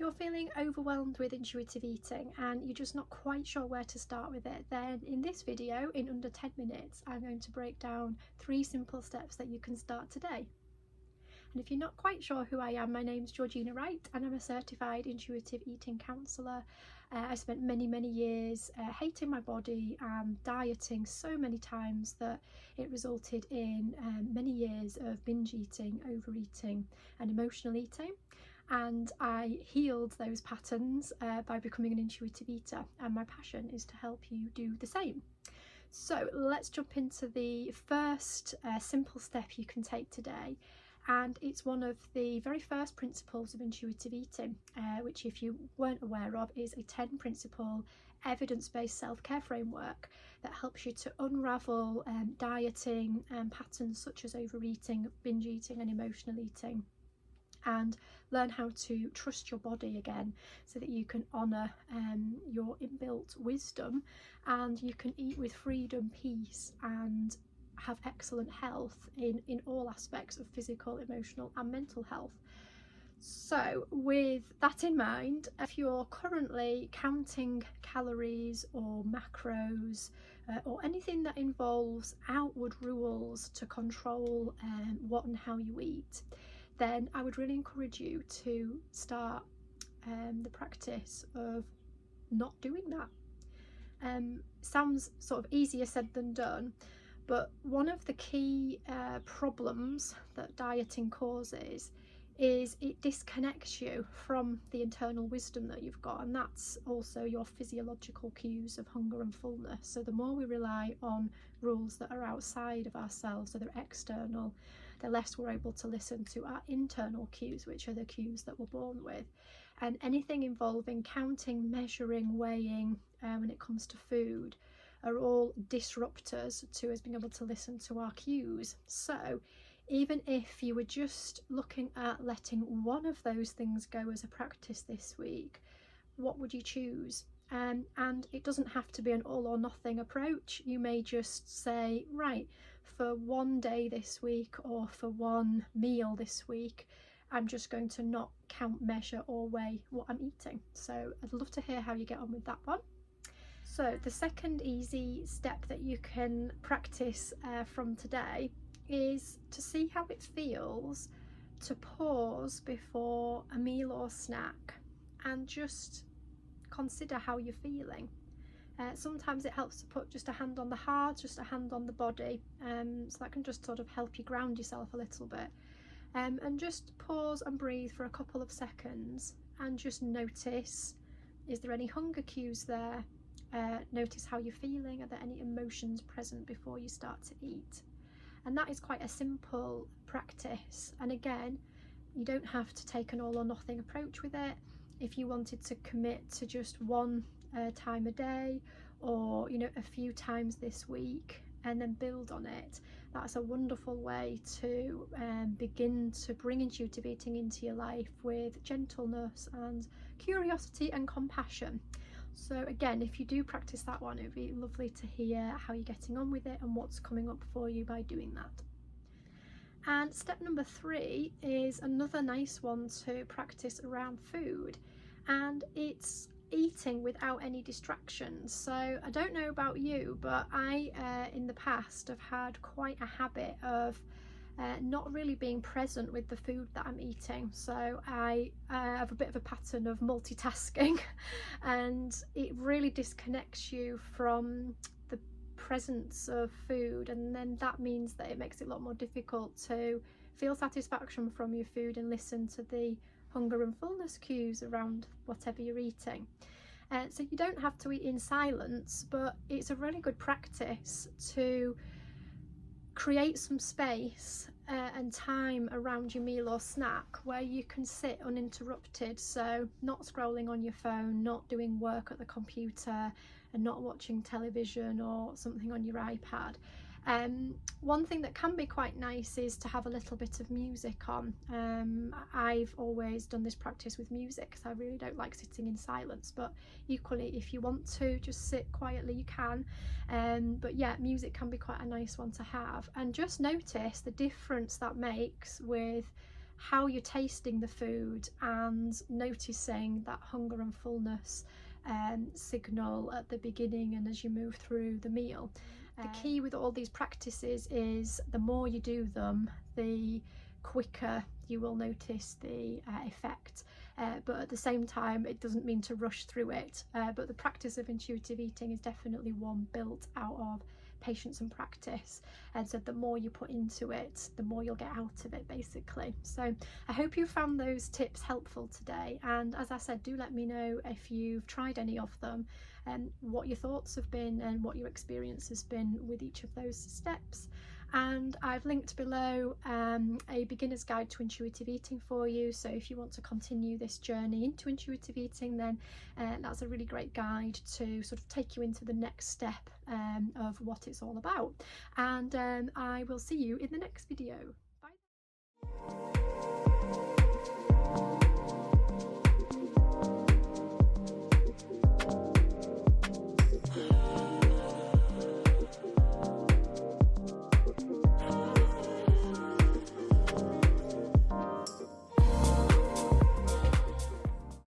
you're feeling overwhelmed with intuitive eating and you're just not quite sure where to start with it, then in this video, in under 10 minutes, I'm going to break down 3 simple steps that you can start today. And if you're not quite sure who I am, my name's Georgina Wright and I'm a certified intuitive eating counsellor. I spent many years hating my body and dieting so many times that it resulted in many years of binge eating, overeating and emotional eating. And I healed those patterns by becoming an intuitive eater, and my passion is to help you do the same. So let's jump into the first simple step you can take today, and it's one of the very first principles of intuitive eating, which, if you weren't aware of, is a 10 principle evidence-based self-care framework that helps you to unravel dieting patterns such as overeating, binge eating and emotional eating, and learn how to trust your body again so that you can honour your inbuilt wisdom and you can eat with freedom, peace and have excellent health in all aspects of physical, emotional and mental health. So with that in mind, if you're currently counting calories or macros or anything that involves outward rules to control what and how you eat, then I would really encourage you to start the practice of not doing that. Sounds sort of easier said than done, but one of the key problems that dieting causes is it disconnects you from the internal wisdom that you've got, and that's also your physiological cues of hunger and fullness. So the more we rely on rules that are outside of ourselves, so they're external, the less we're able to listen to our internal cues, which are the cues that we're born with. And anything involving counting, measuring, weighing when it comes to food are all disruptors to us being able to listen to our cues. So even if you were just looking at letting one of those things go as a practice this week, what would you choose? And it doesn't have to be an all or nothing approach. You may just say, right, for one day this week or for one meal this week, I'm just going to not count, measure or weigh what I'm eating. So I'd love to hear how you get on with that one. So the second easy step that you can practice from today is to see how it feels to pause before a meal or snack and just consider how you're feeling. Sometimes it helps to put just a hand on the heart, just a hand on the body, so that can just sort of help you ground yourself a little bit. And just pause and breathe for a couple of seconds and just notice, is there any hunger cues there? Notice how you're feeling. Are there any emotions present before you start to eat? And that is quite a simple practice. And again, you don't have to take an all or nothing approach with it. If you wanted to commit to just one time a day, or a few times this week and then build on it, that's a wonderful way to begin to bring intuitive eating into your life with gentleness and curiosity and compassion. So again, if you do practice that one, it would be lovely to hear how you're getting on with it and what's coming up for you by doing that. And step number 3 is another nice one to practice around food, and it's eating without any distractions. So I don't know about you, but I in the past have had quite a habit of not really being present with the food that I'm eating. So I have a bit of a pattern of multitasking and it really disconnects you from the presence of food, and then that means that it makes it a lot more difficult to feel satisfaction from your food and listen to the hunger and fullness cues around whatever you're eating. So you don't have to eat in silence, but it's a really good practice to create some space and time around your meal or snack where you can sit uninterrupted. So not scrolling on your phone, not doing work at the computer and not watching television or something on your iPad. One thing that can be quite nice is to have a little bit of music on. I've always done this practice with music because I really don't like sitting in silence, but equally if you want to just sit quietly you can. But yeah, music can be quite a nice one to have, and just notice the difference that makes with how you're tasting the food and noticing that hunger and fullness signal at the beginning and as you move through the meal. The key with all these practices is the more you do them, the quicker you will notice the effect, but at the same time it doesn't mean to rush through it, but the practice of intuitive eating is definitely one built out of patience and practice, and so the more you put into it, the more you'll get out of it, basically. So I hope you found those tips helpful today, and as I said, do let me know if you've tried any of them and what your thoughts have been and what your experience has been with each of those steps. And I've linked below a beginner's guide to intuitive eating for you, so if you want to continue this journey into intuitive eating, then that's a really great guide to sort of take you into the next step of what it's all about. And I will see you in the next video. Bye.